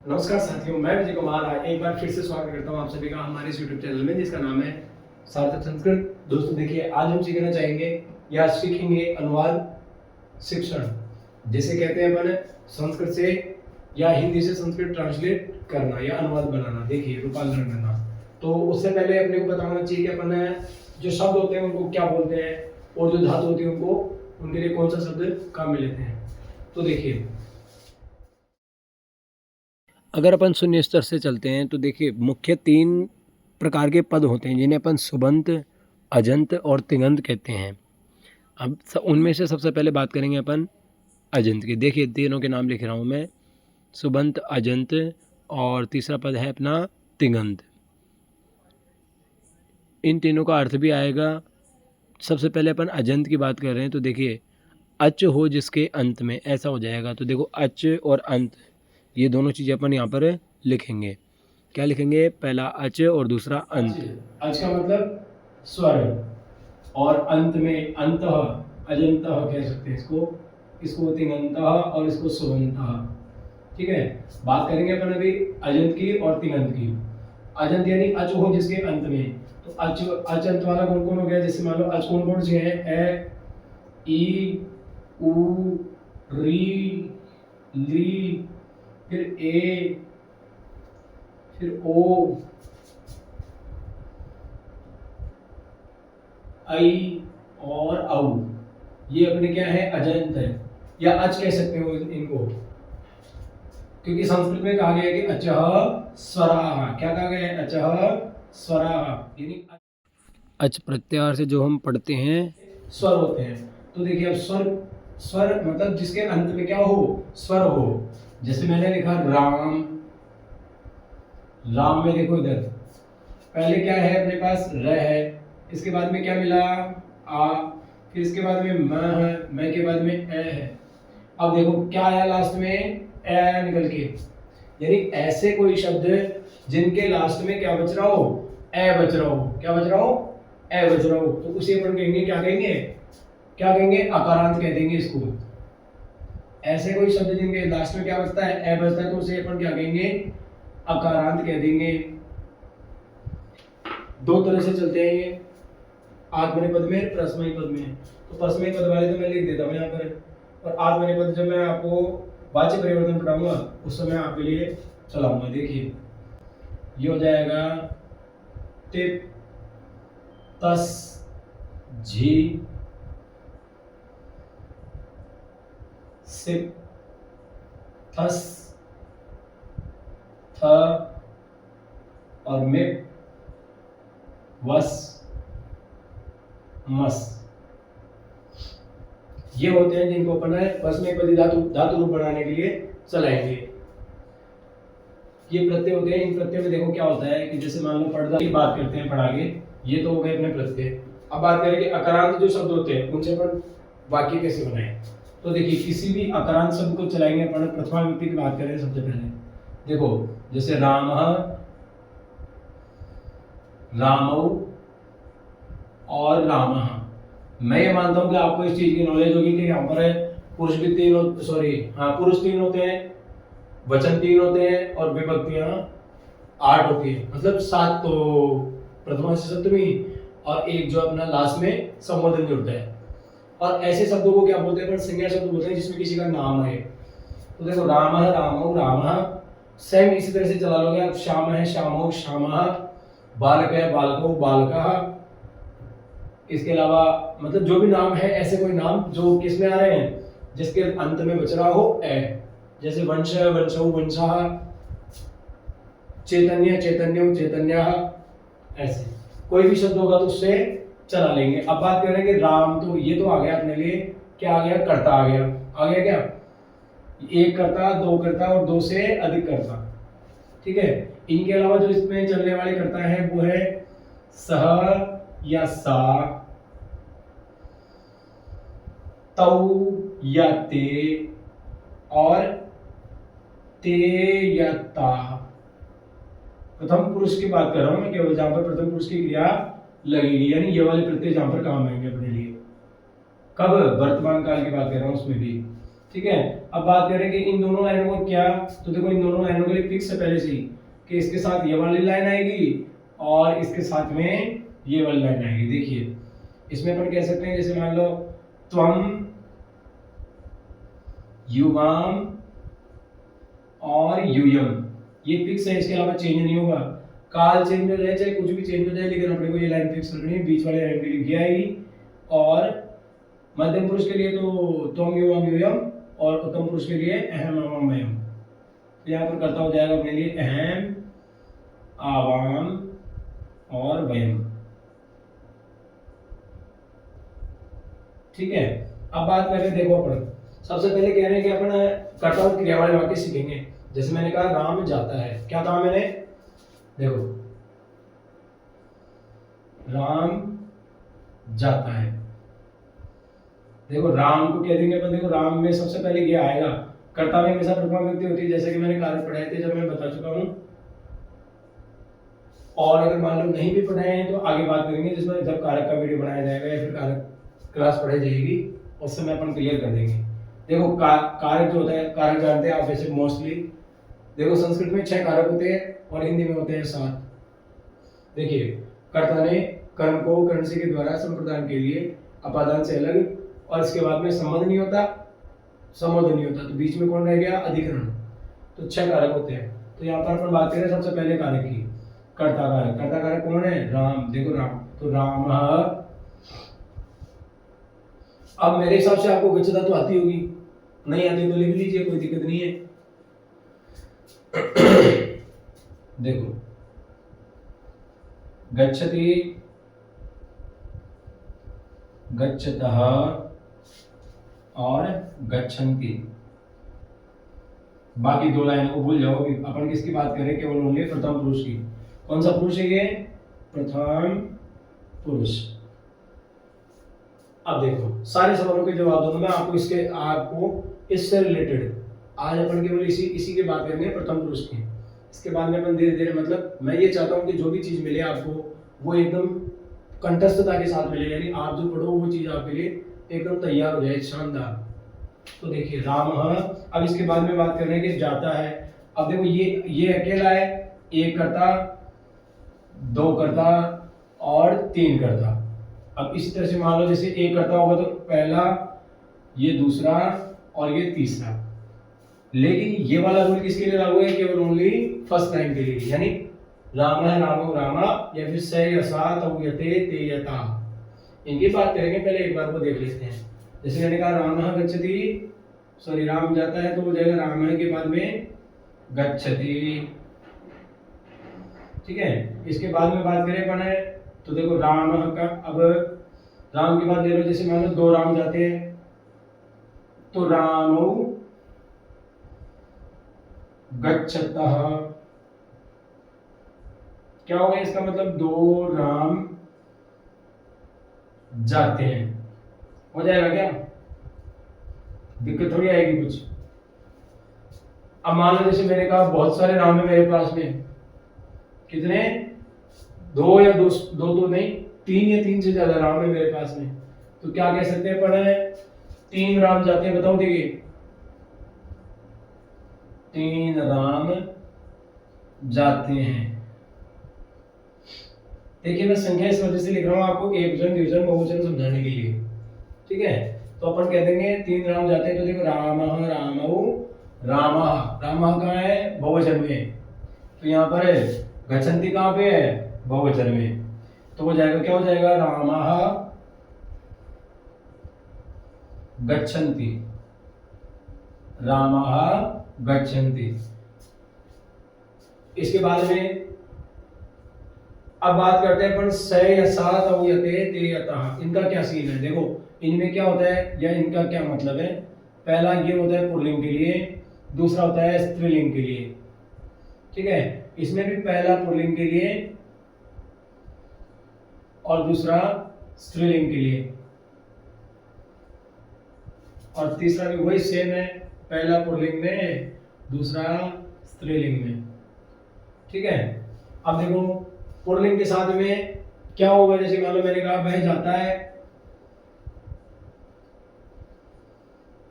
नमस्कार साथियों, मैं विजय कुमार आज एक बार फिर से स्वागत करता हूं आप सभी का हमारे इस YouTube चैनल में जिसका नाम है सार्थक संस्कृत। दोस्तों देखिए, आज हम सीखना चाहेंगे या सीखेंगे अनुवाद शिक्षण। जैसे कहते हैं अपन संस्कृत से या हिंदी से संस्कृत ट्रांसलेट करना या अनुवाद बनाना, देखिए रूपांतरण करना। तो उससे पहले अपने को बताना चाहिए कि अपन जो शब्द होते हैं उनको क्या बोलते हैं और जो धातु होती है उनको उनके लिए कौन सा शब्द काम में लेते हैं। तो देखिए, अगर अपन शून्य स्तर से चलते हैं तो देखिए मुख्य 3 प्रकार के पद होते हैं जिन्हें अपन सुबंत, अजंत और तिङंत कहते हैं। अब उनमें से सबसे पहले बात करेंगे अपन अजंत की। देखिए तीनों के नाम लिख रहा हूँ मैं, सुबंत, अजंत और तीसरा पद है अपना तिङंत। इन तीनों का अर्थ भी आएगा। सबसे पहले अपन अजंत की बात कर रहे हैं तो देखिए अच हो जिसके अंत में, ऐसा हो जाएगा। तो देखो अच और अंत ये दोनों चीज़ें अपन यहाँ पर लिखेंगे। क्या लिखेंगे? पहला अच और दूसरा अंत। अच का मतलब स्वर और अंत में अंतः, अजंतः कह सकते हैं इसको तिङंतः और इसको सुबंतः। ठीक है, बात करेंगे अपन अभी अजंत की और तिङंत की। अजंत यानी अच हो जिसके अंत में। तो अच अंत वाला कौन कौन हो गया? जैसे मान लो अच कौन कौन से हैं? ए, ई, उ, री, ली, फिर ए, फिर ओ, आई और औ। ये अपने क्या है? अजंत है या अच कह सकते हो इनको, क्योंकि संस्कृत में कहा गया है कि अचः स्वराः। क्या कहा गया है? अचः स्वराः, यानी अच प्रत्याहार से जो हम पढ़ते हैं स्वर होते हैं। तो देखिए अब स्वर मतलब जिसके अंत में क्या हो? स्वर हो। जैसे मैंने लिखा राम, राम में देखो इधर पहले क्या है अपने पास? र है, इसके बाद में क्या मिला? आ, फिर इसके बाद में म है, म के बाद में ए है। अब देखो क्या आया लास्ट में? ए आया निकल के। यानी ऐसे कोई शब्द जिनके लास्ट में क्या बच रहा हो? ए बच रहा हो। क्या बच रहा हो? ए बच रहा हो। तो उसे अपन कहेंगे, क्या कहेंगे? क्या कहेंगे? अकारांत कह देंगे इसको। ऐसे कोई शब्द जिनके लास्ट में क्या बचता है? ए बचता है, तो उसे अपन क्या कहेंगे? अकारांत कह देंगे। दो तरह से चलते हैं ये, आत्मनेपद पद में, परस्मैपद पद में। तो परस्मैपद पद वाले तो मैं लिख देता हूँ यहाँ पर, और आत्मनेपद पद जब मैं आपको वाच्य परिवर्तन पढ़ाऊंगा उस समय आपके लिए चलाऊंगा। देखिए ये हो जाएगा टिप, तस, झी, सिप, थस, थ और मिप, वस, मस। ये होते हैं जिनको अपन परस्मैपदी धातु रूप बनाने के लिए चलाएंगे। ये प्रत्यय होते हैं। इन प्रत्यय में देखो क्या होता है कि जैसे मान लो पर्दा की बात करते हैं पढ़ आगे, ये तो हो गए अपने प्रत्यय। अब बात करें कि अकारांत जो शब्द होते हैं उनसे अपन वाक्य कैसे बनाएं। तो देखिए किसी भी अकारांत शब्द को चलाएंगे अपन, प्रथमा विभक्ति की बात करें सबसे पहले। देखो जैसे रामः, रामौ और रामः। मैं ये मानता हूं कि आपको इस चीज की नॉलेज होगी कि यहाँ पर पुरुष भी पुरुष 3 होते हैं, वचन 3 होते हैं और विभक्तियां 8 होती है, मतलब 7 तो प्रथमा से सप्तमी और एक जो अपना लास्ट में संबोधन जुड़ता है। और ऐसे शब्दों को क्या बोलते हैं? संज्ञा शब्द बोलते हैं जिसमें किसी का नाम है। तो देखो रामः, रामौ, रामः। सेम इसी तरह से चला लोगे आप। श्याम है, श्यामौ, श्यामः। बालक है, बालको, बालकः। इसके अलावा मतलब जो भी नाम है, ऐसे कोई नाम जो किस में आ रहे हैं? जिसके अंत में बच रहा हो ए। जैसे वंश, वंशौ, वंशः। चैतन्य, चैतन्यो, चैतन्यः। ऐसे कोई भी शब्द होगा तो उससे चला लेंगे। अब बात करेंगे राम, तो ये तो आ गया अपने लिए, क्या आ गया? कर्ता आ गया। आ गया क्या? एक कर्ता, दो कर्ता और 2 से अधिक कर्ता। ठीक है, इनके अलावा जो इसमें चलने वाले कर्ता है वो है सह या सा, तौ या ते और ते या ता। प्रथम पुरुष की बात कर रहा हूं मैं केवल, जहां पर प्रथम पुरुष की क्रिया लगेगी, यानी ये वाले प्रत्यय जहां पर काम आएंगे अपने लिए। कब? वर्तमान काल की बात कर रहा हूं उसमें भी। ठीक है। अब बात करें कि इन दोनों लाइनों को क्या, तो देखो इन दोनों लाइनों के लिए फिक्स है पहले से ही कि इसके साथ ये वाली लाइन आएगी और इसके साथ में ये वाली लाइन आएगी। देखिए इसमें अपन कह सकते हैं जैसे मान लो त्वम, युवाम और यूयम, ये फिक्स है, इसके अलावा चेंज नहीं होगा। काल चेंज हो जाए चाहे कुछ भी चेंज हो जाए, लेकिन अपने को ये लाइन फिक्स रखनी है, बीच वाले लाइन के लिए ये आएगी। और मध्यम पुरुष के लिए तो त्वम युवाम यूयम और उत्तम पुरुष के लिए अहम अवाम वयम। तो यहाँ पर करता हो जाएगा अपने लिए अहम, आवाम और वयम। ठीक है। अब बात करें, देखो अपन सबसे पहले कह रहे हैं कि अपन कर्ता और क्रिया वाले वाक्य सीखेंगे। जैसे मैंने कहा राम जाता है, क्या कहा मैंने, देखो राम जाता है, देखो राम को कह देंगे अपन, देखो राम में सबसे पहले ये आएगा, कर्ता में हमेशा प्रथमा व्यक्ति होती है, जैसे कि मैंने कारक पढ़ाए थे जब मैं बता चुका हूं। और अगर मान लो नहीं भी पढ़ाए हैं तो आगे बात करेंगे जिसमें जब कारक का वीडियो बनाया जाएगा या फिर कारक क्लास पढ़ाई जाएगी उस समय अपन क्लियर कर देंगे। देखो कारक जो होता है, कारक जानते हैं आप वैसे मोस्टली, देखो संस्कृत में 6 कारक होते हैं और हिंदी में होते हैं 7। देखिए कर्ता ने कर्म को कर्मसी के द्वारा संप्रदान के लिए अपादान से अलग, और इसके बाद में संबंध नहीं होता, संबोधन नहीं होता, तो बीच में कौन रह गया, अधिकरण। तो 6 कारक होते हैं। तो यहाँ पर अपन बात करें सबसे पहले कारक की, कर्ता कारक। कर्ता कारक कौन है, राम। देखो राम, तो राम, अब मेरे हिसाब से आपको गच्छता तो आती होगी, नहीं आती तो लिख लीजिए, कोई दिक्कत नहीं है। देखो गच्छति, गच्छतः और गच्छन्ति। बाकी 2 लाइनों को भूल जाओ, अपन किसकी बात करें, केवल ओनली प्रथम पुरुष की। कौन सा पुरुष है ये, प्रथम पुरुष। अब देखो सारे सवालों के जवाब दूंगा मैं आपको इससे रिलेटेड। आज अपन केवल इसी की बात करेंगे, प्रथम पुरुष की। इसके बाद में अपन धीरे धीरे, मतलब मैं ये चाहता हूँ कि जो भी चीज मिले आपको वो एकदम कंठस्थता के साथ मिले, यानी आप जो पढ़ो वो चीज आपके लिए एकदम तैयार हो जाए, शानदार। तो देखिए राम, अब इसके बाद में बात कर रहे हैं कि जाता है। अब देखो ये अकेला है, 1 कर्ता, 2 कर्ता और 3 कर्ता। अब इसी तरह से मान लो जैसे 1 कर्ता होगा तो पहला, ये दूसरा और ये तीसरा। लेकिन ये वाला रूल किसके लिए लागू है, केवल ओनली फर्स्ट लाइन के लिए, यानी राम रामो रामा या फिर स यसा तव यते ते यता। इनकी बात करेंगे, पहले एक बार को देख लेते हैं। जैसे मैंने कहा राम गच्छति, सॉरी राम जाता है तो हो जाएगा राम के बाद में गच्छति। ठीक है। इसके बाद में बात करें अपन है तो देखो राम का, अब राम के बाद ले लो, जैसे मान लो 2 राम जाते हैं तो रामो गच्छतः। क्या होगा इसका मतलब, 2 राम जाते हैं, हो जाएगा क्या, दिक्कत थोड़ी आएगी कुछ। अब मान लो जैसे मैंने कहा बहुत सारे राम है मेरे पास में, कितने, 2 या 2 तो नहीं, 3 या 3 से ज्यादा राम है मेरे पास में, तो क्या कह सकते हैं, पढ़े 3 राम जाते हैं, बताओ देखिए 3 राम जाते हैं। देखिए मैं संख्या इस वजह से लिख रहा हूं आपको एकवचन द्विवचन बहुवचन समझाने के लिए। ठीक है, तो अपन कह देंगे 3 राम जाते हैं, तो देखो राम रामौ रामा, रामा कहाँ है, बहुवचन में, तो यहाँ पर गच्छन्ति कहाँ पे है, बहुवचन में, तो हो जाएगा, क्या हो जाएगा, रामाः गच्छन्ति, रामाः गच्छन्ति। इसके बाद में अब बात करते हैं अपन स यसा तव यते ते यतः। इनका क्या सीन है, देखो इनमें क्या होता है या इनका क्या मतलब है। पहला ये होता है पुल्लिंग के लिए, दूसरा होता है स्त्रीलिंग के लिए। ठीक है, इसमें भी पहला पुल्लिंग के लिए और दूसरा स्त्रीलिंग के लिए, और तीसरा भी वही सेम है, पहला पुल्लिंग में दूसरा स्त्रीलिंग में। ठीक है, अब देखो पुल्लिंग के साथ में क्या होगा, जैसे मान लो मैंने कहा वह जाता है,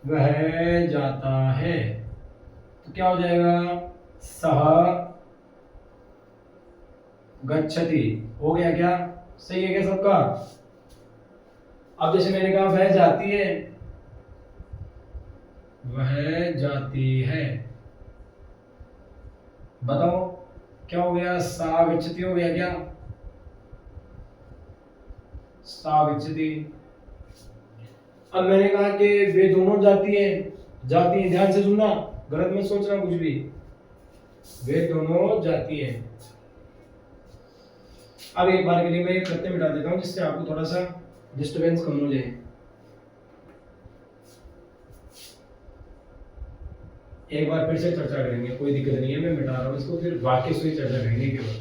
वह जाता है, तो क्या हो जाएगा, सह गच्छति। हो गया क्या, सही है क्या सबका। अब जैसे मैंने कहा वह जाती है, वह जाती है, बताओ क्या हो गया, सा गच्छति हो गया क्या, सा गच्छति। अब मैंने कहा कि वे दोनों जाती है, जाती है, ध्यान से सुनना, गलत मत सोचना कुछ भी, वे दोनों जाती है। अब एक बार के लिए मैं ये प्रत्यय मिटा देता हूं जिससे आपको थोड़ा सा डिस्टरबेंस कम हो जाए। एक बार फिर से चर्चा करेंगे, कोई दिक्कत नहीं है, मैं मिटा रहा हूं इसको, फिर वाक्य से ही चर्चा करेंगे केवल,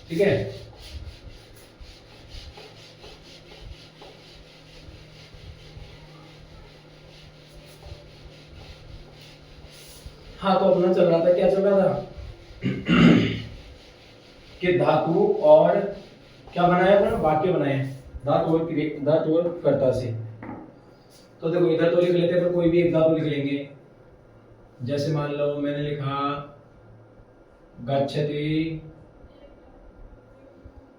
ठीक है। हाँ, तो अपना चल रहा था, क्या चल रहा था कि धातु और क्या बनाया, अपना वाक्य बनाए, धातु और कर्ता से। तो देखो इधर तो लिख लेते हैं, पर कोई भी एक धातु लिख लेंगे। जैसे मान लो मैंने लिखा गच्छति,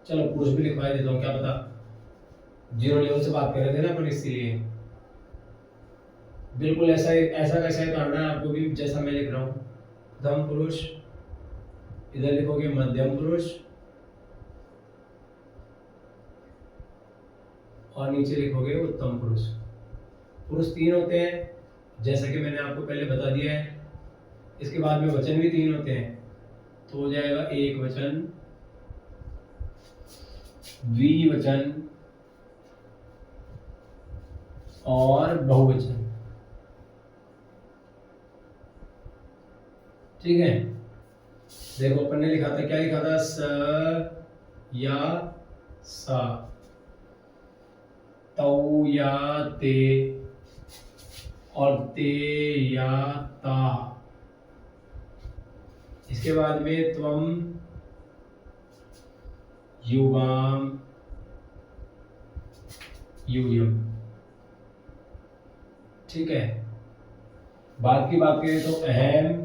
चलो पुरुष भी लिखवा देता हूँ, क्या पता, 0 लेवल से बात कर रहे थे ना अपन, इसीलिए बिल्कुल ऐसा कैसा है करना है आपको भी, जैसा मैं लिख रहा हूँ। प्रथम पुरुष, इधर लिखोगे मध्यम पुरुष, और नीचे लिखोगे उत्तम पुरुष। पुरुष 3 होते हैं, जैसा कि मैंने आपको पहले बता दिया है। इसके बाद में वचन भी 3 होते हैं, तो हो जाएगा एक वचन, द्विवचन और बहुवचन, ठीक है। देखो अपन ने लिखा था, क्या लिखा था, स या सा, तौ या ते, और ते या ता। इसके बाद में त्वम, युवाम, यूयम, ठीक है। बाद की बात करें तो अहम,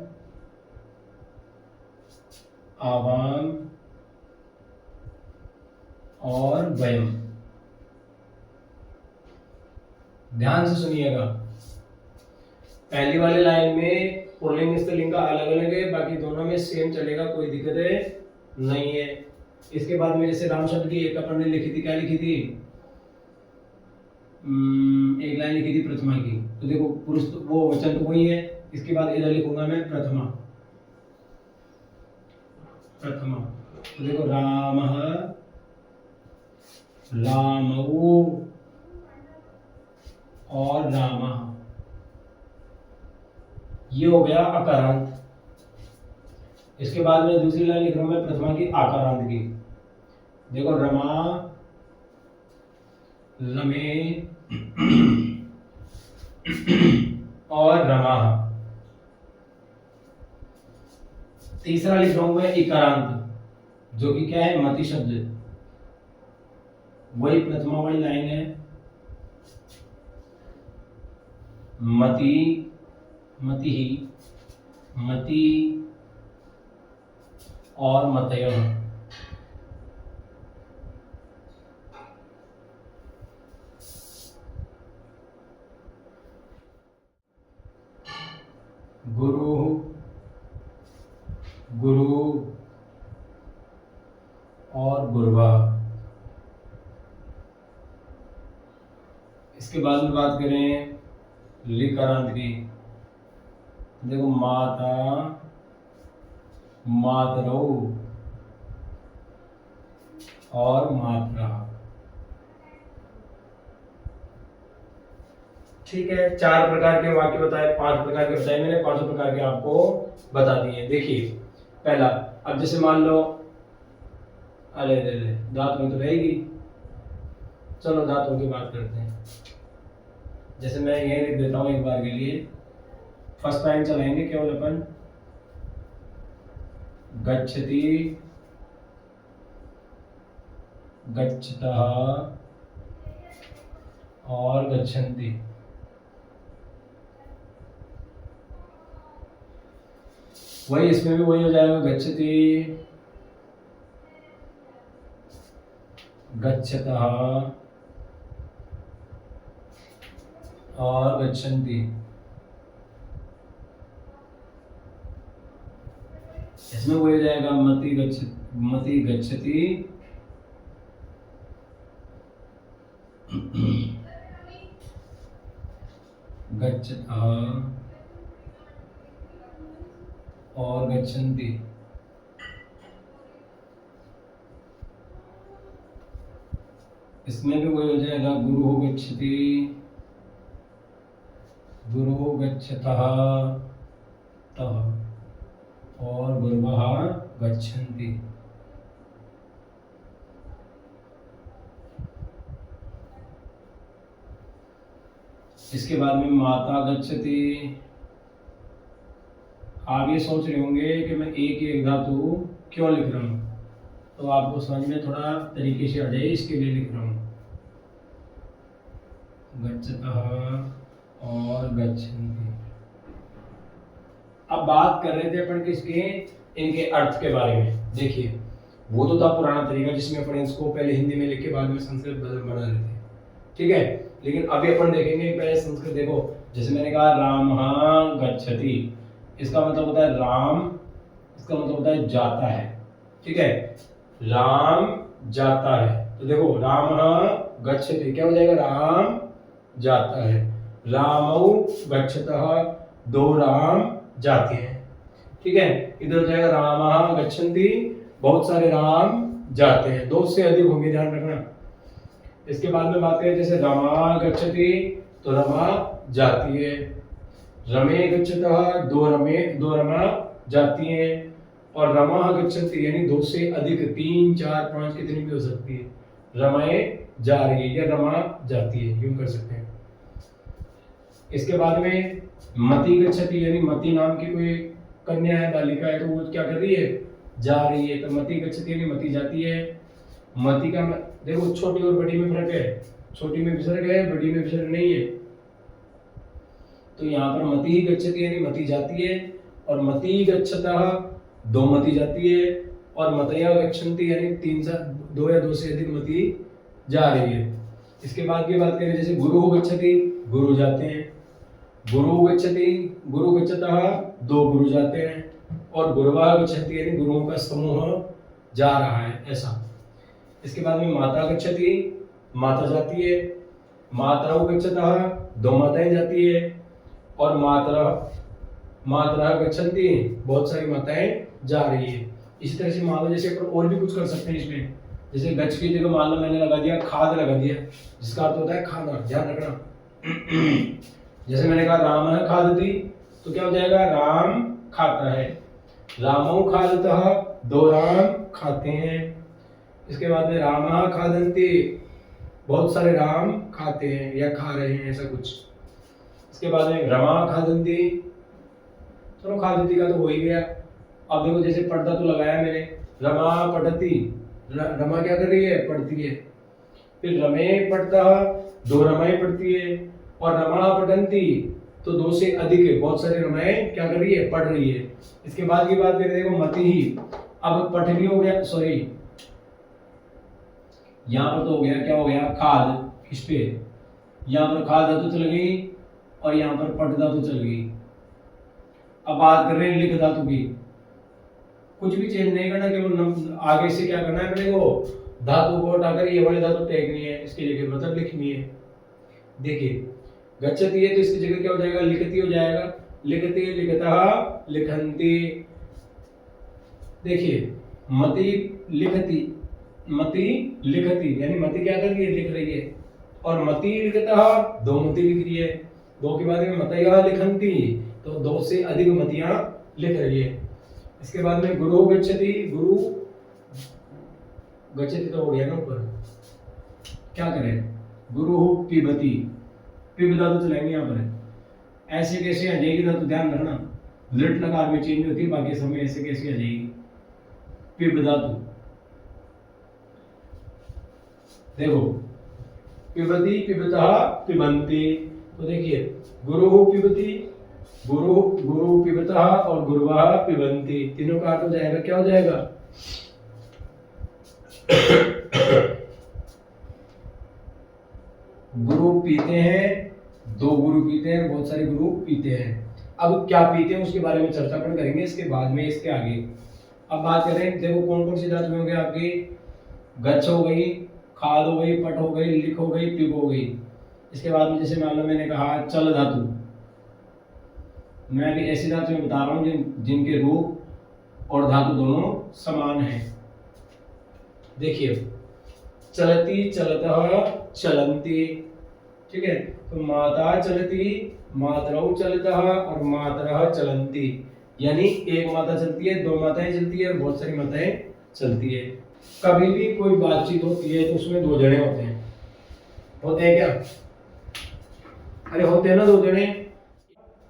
आवाम और वयम। ध्यान से सुनिएगा, पहली वाली लाइन में पुल्लिंग स्त्रीलिंग का अलग अलग है, बाकी दोनों में सेम चलेगा, कोई दिक्कत नहीं है। इसके बाद में जैसे राम शब्द की एक अपन ने लिखी थी, क्या लिखी थी, एक लाइन लिखी थी प्रथमा की, तो देखो पुरुष तो वो वचन तो वही है। इसके बाद इधर लिखूंगा मैं प्रथमा, प्रथमा, तो देखो रामः, रामौ और रामः, ये हो गया अकारांत। इसके बाद में दूसरी लाइन लिख रहा हूं मैं प्रथमा की आकारांत की, देखो रमा, रमे और रमा। तीसरा लिख रहा हूं मैं इकारांत, जो कि क्या है, मति शब्द, वही प्रथमा वाली लाइन है, मति, मति ही, मति और मतय। गुरु, गुरु और गुरवा। इसके बाद में बात करें लिकारांत की, देखो माता, मातरौ और मात्रा, ठीक है। 4 प्रकार के वाक्य बताए, 5 प्रकार के बताए मैंने, 5 प्रकार के आपको बता दिए। देखिए पहला, अब जैसे मान लो, अरे दांत में तो रहेगी, चलो दांतों की बात करते हैं। जैसे मैं यही लिख देता हूं एक बार के लिए, फर्स्ट टाइम चलाएंगे केवल अपन, गच्छति, गच्छतः और गच्छन्ति। वही इसमें भी वही हो जाएगा, गच्छति, गच्छतः और गच्छन्ति। इसमें वही हो जाएगा, मति गच्छति गच्छतः और गच्छन्ति। इसमें भी वही हो जाएगा, गुरु गच्छति, गुरु गच्छतः तः और गुरुवः गच्छन्ति। इसके बाद में माता गच्छति। आप ये सोच रहे होंगे कि मैं एक एक धातु क्यों लिख रहा हूँ, तो आपको समझ में थोड़ा तरीके से आ जाए, इसके लिए लिख रहा हूँ। गच्छतः और गच्छन्ति। अब बात कर रहे थे अपन किसके, इनके अर्थ के बारे में। देखिए वो तो था पुराना तरीका जिसमें अपन इसको पहले हिंदी में लिख के बाद में संस्कृत बना रहे थे, ठीक है। लेकिन अभी अपन देखेंगे पहले संस्कृत। देखो जैसे मैंने कहा रामः गच्छति, इसका मतलब होता है राम, इसका मतलब होता है जाता है, ठीक है। राम जाता है, तो देखो रामः गच्छति क्या हो जाएगा, राम जाता है। रामौ गच्छतः, दो राम जाते हैं, ठीक है। इधर हो जाएगा रामः गच्छन्ति, बहुत सारे राम जाते हैं, दो से अधिक होंगे, ध्यान रखना। इसके बाद में बात करें जैसे रमा गच्छति, तो रमा जाती है। रमे गच्छतः, दो रमा जाती हैं। और रमा गच्छन्ति यानी दो से अधिक, 3 4 5 कितनी भी हो सकती है। रमाए जा रही है या रमा जाती है, यूं कर सकते हैं। इसके बाद में मति गच्छति यानी मति नाम की कोई कन्या है, बालिका है, तो वो क्या कर रही है, जा रही है। तो मति गच्छति यानी मति जाती है। मति का देखो छोटी और बड़ी में फर्क है, छोटी में विसर्ग है, बड़ी में विसर्ग नहीं है। तो यहाँ पर मति गच्छति यानी मति जाती है, और मति गच्छतः दो मति जाती है, और मतया गच्छन्ति यानी 3 से 2 या 2 से अधिक मति जा रही है। इसके बाद की बात करें जैसे गुरु गच्छति, गुरु जाते हैं। गुरु गच्छति, गुरु गच्छतः, 2 गुरु जाते हैं। और गुरुवः गच्छन्ति यानी गुरुओं का समूह जा रहा है, ऐसा। इसके बाद में माता गच्छति, माता जाती है। मातरौ गच्छतः, 2 माताएं जाती है। और मातरः गच्छन्ति, बहुत सारी माताएं जा रही है। इसी तरह से मान लो जैसे और भी कुछ कर सकते हैं इसमें, जैसे गच्छ की जगह मान लो मैंने लगा दिया खाद लगा दिया, जिसका अर्थ होता है खाना, ध्यान रखना। जैसे मैंने कहा राम है खादति, तो क्या हो जाएगा, राम खाता है। रामौ खादतः, 2 राम खाते हैं। इसके बाद में रामा खादन्ति, बहुत सारे राम खाते हैं या खा रहे हैं, ऐसा कुछ। इसके बाद में रमा खादन्ति, चलो खादन्ति का तो हो ही गया। अब देखो जैसे पढ़ता तो लगाया मैंने, रमा पढ़ती, रमा क्या कर रही है, पढ़ती है। फिर रमे पढ़ता, 2 रमाएं पढ़ती है। और रमा पढ़न्ति, तो 2 से अधिक है, बहुत सारी रमाएं क्या कर रही है, पढ़ रही है। इसके बाद की बात करें देखो मति ही, अब पठ भी हो गया, सॉरी यहाँ पर तो हो गया, क्या हो गया, खाद। इस पे यहाँ पर खाद धातु चल गई और यहाँ पर पट धातु चल गई। अब बात कर रहे हैं लिख धातु की। कुछ भी चेंज नहीं करना, केवल आगे से क्या करना है अपने को, धातु को हटाकर ये वाली धातु फेंकनी है, इसके लिए मतलब लिखनी है। देखिए गच्छति है तो इसकी जगह क्या हो जाएगा, लिखती हो जाएगा। लिखती, लिखतः, लिखन्ति। देखिए मति लिखती, मति लिखती यानी मति क्या कर रही है, लिख रही है। और मति लिखतः, 2 मति लिख रही है। 2 के बाद में मतया लिखन्ति, तो 2 से अधिक मतियां लिख रही है। इसके बाद में गुरु गच्छति, गुरु गच्छति तो हो गया ना ऊपर, क्या करें, गुरु पिबती, पिब धातु चलाएंगे यहाँ पर। ऐसे कैसे आ जाएगी धातु, ध्यान रखना, लिट लकार में चेंज होती है, बाकी समय ऐसे कैसे आ जाएगी, पिब धातु। देखो पिबती, पिबतः, पिबन्ति। तो देखिए गुरु पिबती, गुरु गुरु पिबतः और गुरुवः पिबन्ति, तीनों का अर्थ हो जाएगा, क्या हो जाएगा? गुरु पीते हैं, दो गुरु पीते हैं, बहुत सारे गुरु पीते हैं। अब क्या पीते हैं उसके बारे में चर्चा अपन करेंगे इसके बाद में, इसके आगे। अब बात करें, देखो कौन कौन सी धातुएं हो गई आपकी, गच्छ हो गई, खाद हो गई, पट हो गई, लिख हो गई, पिब हो गई। इसके बाद में जैसे मान लो मैंने कहा चल धातु, मैं भी ऐसी धातुएं बता रहा हूँ जिनके रूप और धातु दोनों समान हैं। देखिए चलती, चलतः, चलंती, ठीक है। तो माता चलती, मातरौ चलतः और मातरः चलंती, यानी एक माता चलती है, दो माताएं चलती है और बहुत सारी माताएं चलती है। कभी भी कोई बातचीत होती है तो उसमें दो जने होते हैं, होते हैं क्या? अरे होते हैं ना, दो जने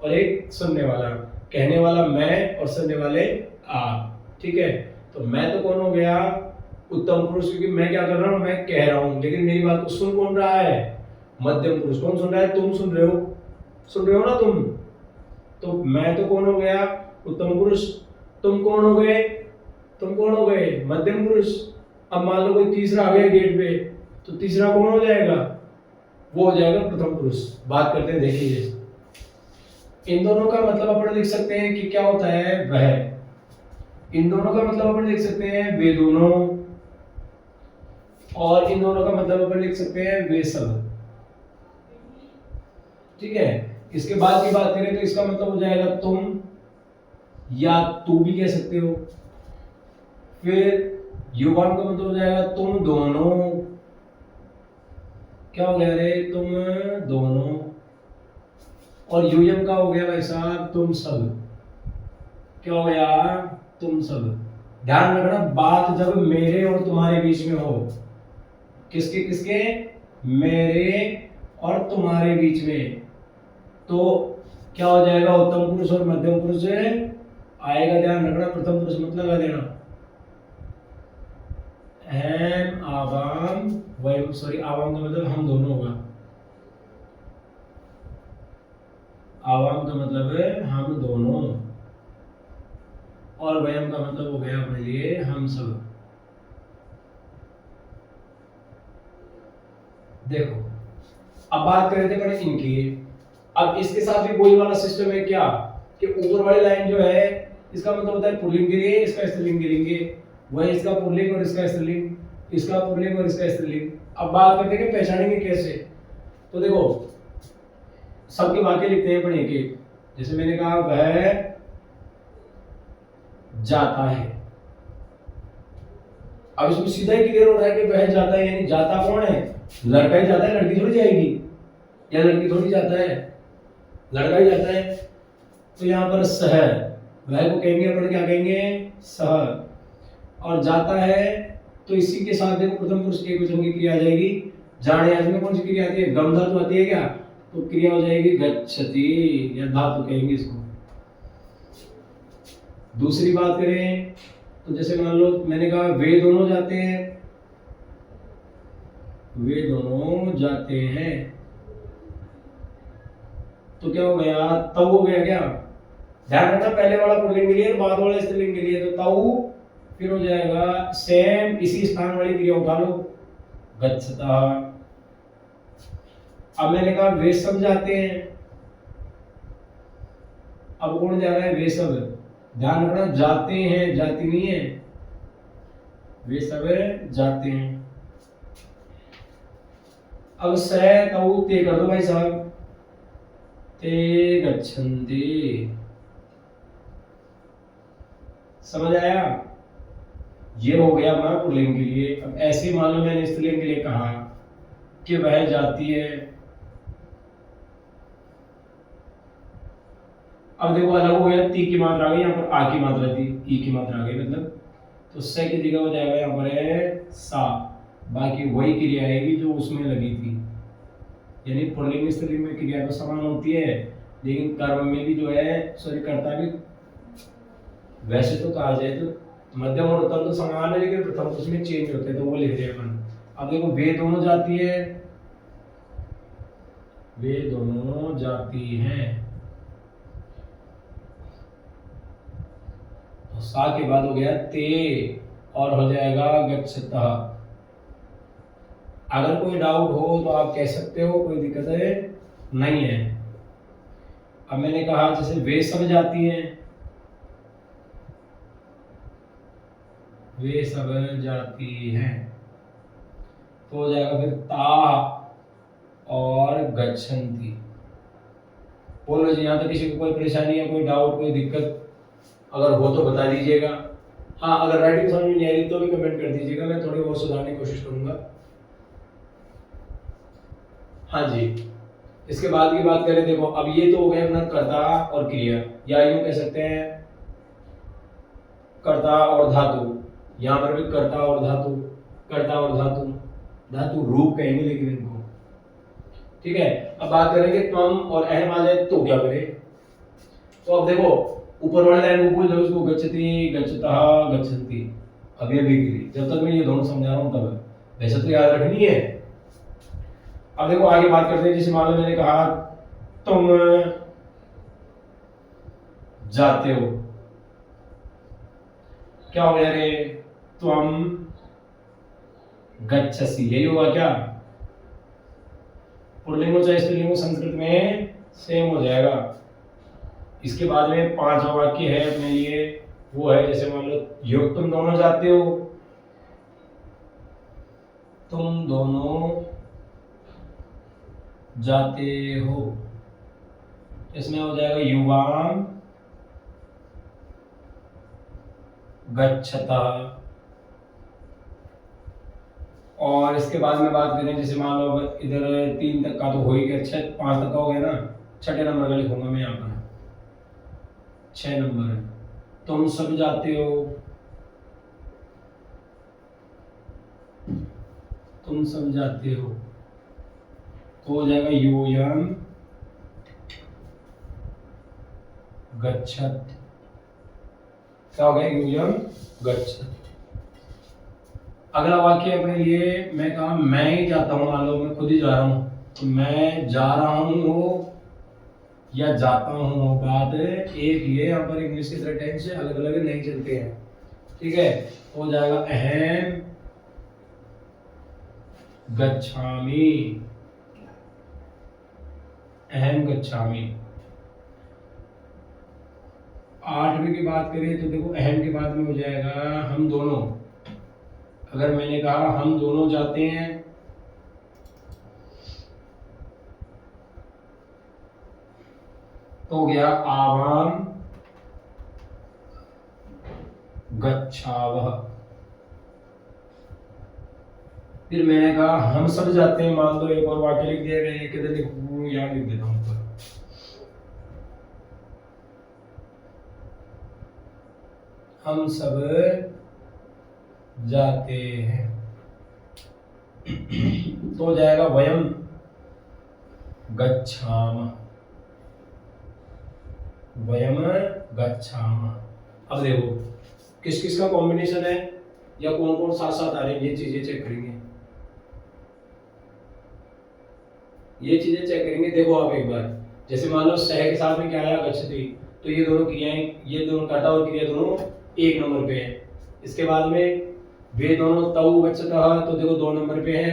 और एक सुनने वाला, कहने वाला मैं और सुनने वाले आप, ठीक है। तो मैं तो कौन हो गया? उत्तम पुरुष, क्योंकि मैं क्या कर रहा हूँ, मैं कह रहा हूँ, लेकिन मेरी बात को सुन कौन रहा है? मध्यम पुरुष। कौन सुन रहा है? तुम सुन रहे हो, सुन रहे हो ना तुम। तो मैं तो कौन हो गया? उत्तम पुरुष। तुम कौन हो गए? तुम कौन हो गए? मध्यम पुरुष। अब मान लो कोई तीसरा आ गया गेट पे, तो तीसरा कौन हो जाएगा? वो हो जाएगा प्रथम पुरुष। बात करते हैं, देखिए इन दोनों का मतलब अपन लिख सकते हैं कि क्या होता है, वह। इन दोनों का मतलब अपन लिख सकते हैं वे दोनों, और इन दोनों का मतलब अपन लिख सकते हैं वे सब, ठीक है। इसके बाद की बात करें तो इसका मतलब हो जाएगा तुम, या तू भी कह सकते हो। फिर युवान का मतलब हो जाएगा तुम दोनों, क्या हो गया रे? तुम दोनों। और यूयम का हो गया भाई साहब तुम सब, क्या हो गया? तुम सब। ध्यान रखना, बात जब मेरे और तुम्हारे बीच में हो, किसके किसके? मेरे और तुम्हारे बीच में, तो क्या हो जाएगा? उत्तम पुरुष और मध्यम पुरुष आएगा। ध्यान रखना, प्रथम पुरुष मत लगा देना। हम आवाम वयम, सॉरी आवाम का मतलब हम दोनों होगा। आवाम का मतलब है हम दोनों, और वयम का मतलब हो गया अपने लिए हम सब। देखो अब बात कर रहे थे बड़े इनकी, अब इसके साथ भी वही वाला सिस्टम है क्या, कि ऊपर वाली लाइन जो है इसका मतलब होता है पुल्लिंग के लिए, इसका स्त्रीलिंग के लिए, वही इसका पुल्लिंग और इसका स्त्रीलिंग, इसका पुल्लिंग और इसका स्त्रीलिंग। अब बात करते हैं कि पहचानेंगे कैसे। तो देखो सबके वाक्य लिखते हैं पढ़े के, जैसे मैंने कहा वह जाता है। अब इसमें सीधा ही क्लियर हो रहा है कि वह जाता है, यानी जाता कौन है? लड़का ही जाता है, लड़की थोड़ी जाएगी, या लड़की थोड़ी जाता है, लड़का ही जाता है। तो यहाँ पर सह, वह को कहेंगे अपन क्या कहेंगे? सह। और जाता है तो इसी के साथ देखो प्रथम पुरुष एक वचन की क्रिया आ जाएगी। जाने, आज में कौन सी क्रिया आती है? गम धातु आती है क्या? तो क्रिया हो जाएगी गच्छति, या धातु कहेंगे इसको। दूसरी बात करें तो जैसे मान लो मैंने कहा वे दोनों जाते हैं, वे दोनों जाते हैं, तो क्या हो गया? तव हो गया क्या? ध्यान रखना, पहले वाला पुल्लिंग के लिए और बाद वाला स्त्रीलिंग के लिए, तो तव फिर हो जाएगा सेम इसी स्थान वाली क्रिया उठा लो, गच्छता। अब मैंने कहा वे सब जाते हैं, अब कौन जा रहा है? वे सब। ध्यान रखना, जाते हैं, जाती नहीं है, वे सब जाते हैं। अब स तऊ ते कर दो भाई साहब, ते गच्छन्ति। समझ आया? ये हो गया मैं पुल्लिंग के लिए। अब ऐसे मान लो मैंने स्त्रीलिंग के लिए कहा कि वह जाती है, अब देखो अलग हो गया, ती की मात्रा आ गई, यहाँ पर आ की मात्रा थी, ई की मात्रा आ गई, मतलब तो स की जगह हो जाएगा यहाँ पर है सा, बाकी वही क्रिया आएगी जो उसमें लगी थी। यानी पुल्लिंग स्त्रीलिंग में क्रिया तो समान होती है, लेकिन कर्म में भी जो है, सॉरी कर्ता भी, वैसे तो कहा जाए तो मध्यम और उत्तम तो समान है, लेकिन प्रथम पुरुष में चेंज होते हैं, तो वो लिख रहे हैं अपन। अब देखो वे दोनों जाती है, वे दोनों जाती हैं, सा के बाद हो गया ते और हो जाएगा गच्छतः। अगर कोई डाउट हो तो आप कह सकते हो, कोई दिक्कत है नहीं है। अब मैंने कहा जैसे वे सब जाती हैं, वे सब जाती हैं, तो हो जाएगा फिर ता और गच्छन्ति। बोलो जी, यहाँ तक किसी को कोई परेशानी है, कोई डाउट, कोई दिक्कत अगर हो तो बता दीजिएगा। हाँ, अगर राइटिंग समझ में नहीं आ रही तो भी कमेंट कर दीजिएगा, मैं थोड़ी और सुधारने की कोशिश करूंगा। हाँ जी, इसके बाद की बात करें, देखो अब ये तो हो गया अपना कर्ता और क्रिया, या यूं कह सकते हैं कर्ता और धातु। यहाँ पर भी कर्ता और धातु, कर्ता और धातु, धातु रूप कहेंगे लेकिन इनको, ठीक है। अब बात करेंगे त्वम और अहम आ जाए तो क्या करें। तो अब देखो ऊपर वाले लाइन को भूल जाओ, उसको गच्छति, गच्छतः, गच्छन्ति, अब ये भी गिरी। जब तक मैं ये दोनों समझा रहा हूँ तब, वैसे तो याद रखनी है। अब देखो आगे बात करते हैं, जैसे मान लो मैंने कहा तुम जाते हो, क्या हो गया रे, त्वम गच्छसि, यही होगा क्या। पुल्लिंग हो चाहे स्त्रीलिंग हो, संस्कृत में सेम हो जाएगा। इसके बाद में पांचवा वाक्य है अपने लिए, वो है जैसे मान लो योग, तुम दोनों जाते हो, तुम दोनों जाते हो, इसमें हो जाएगा युवाम गच्छतः। और इसके बाद में बात करें, जैसे मान लो इधर 3 तक का तो हो ही गया, 5 तक का हो गया ना, 6ठे नंबर का लिखूंगा मैं यहाँ पर, 6 नंबर है, तुम सब जाते हो, तुम सब जाते हो, तो हो जाएगा यूयम गच्छत। क्या हो गया, यूयम गच्छत। अगला वाक्य अपने लिए, मैं कहा मैं ही जाता हूँ, मान लो मैं खुद ही जा रहा हूँ, तो मैं जा रहा हूँ या जाता हूँ, बात एक ये यहाँ पर इंग्लिश की तरह टेंस से अलग अलग नहीं चलते हैं, ठीक है। तो हो जाएगा अहम गच्छामि, अहम गच्छामि। 8वीं की बात करें तो देखो अहम के बाद में हो जाएगा हम दोनों। अगर मैंने कहा हम दोनों जाते हैं, तो गया आवाम गच्छावः। फिर मैंने कहा हम सब जाते हैं, मान लो एक और वाक्य लिख दिया गया, किधर लिखूं, यहाँ लिख देता हूँ ऊपर, हम सब जाते हैं, तो हो जाएगा वयम गच्छामः, वयम गच्छामः। अब देखो किस किस का कॉम्बिनेशन है या कौन कौन साथ साथ आ रहे हैं, ये चीजें चेक करेंगे, ये चीजें चेक करेंगे। देखो आप एक बार, जैसे मान लो सह के साथ में क्या आया, गच्छति, तो ये दोनों क्रियाएं, ये दोनों कर्ता और क्रिया दोनों 1 नंबर पे है। इसके बाद में वे दोनों तौ गच्छतः, तो देखो 2 नंबर पे है।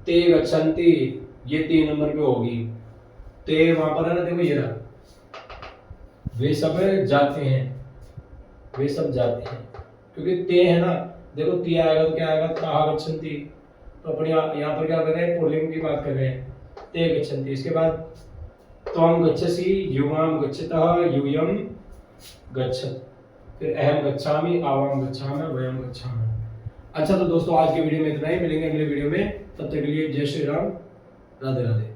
ते गच्छन्ति, ये 3 नंबर पे होगी। ते वहां पर है ना, देखो ये रहा, वे सब जाते हैं, वे सब जाते हैं, क्योंकि ते है ना, देखो ते आएगा तो क्या आएगा, ता गच्छन्ति, तो अपने यहाँ पर क्या कर रहे हैं, पुल्लिंग की बात कर रहे हैं, ते गच्छन्ति। इसके बाद त्वम गच्छसि, युवाम गच्छतः, यूयम गच्छत, फिर अहम गच्छामि, आवाम गच्छामि, वयम गच्छामि। अच्छा तो दोस्तों आज के वीडियो में इतना ही, मिलेंगे अगले वीडियो में, तब तक के लिए जय श्री राम, राधे राधे।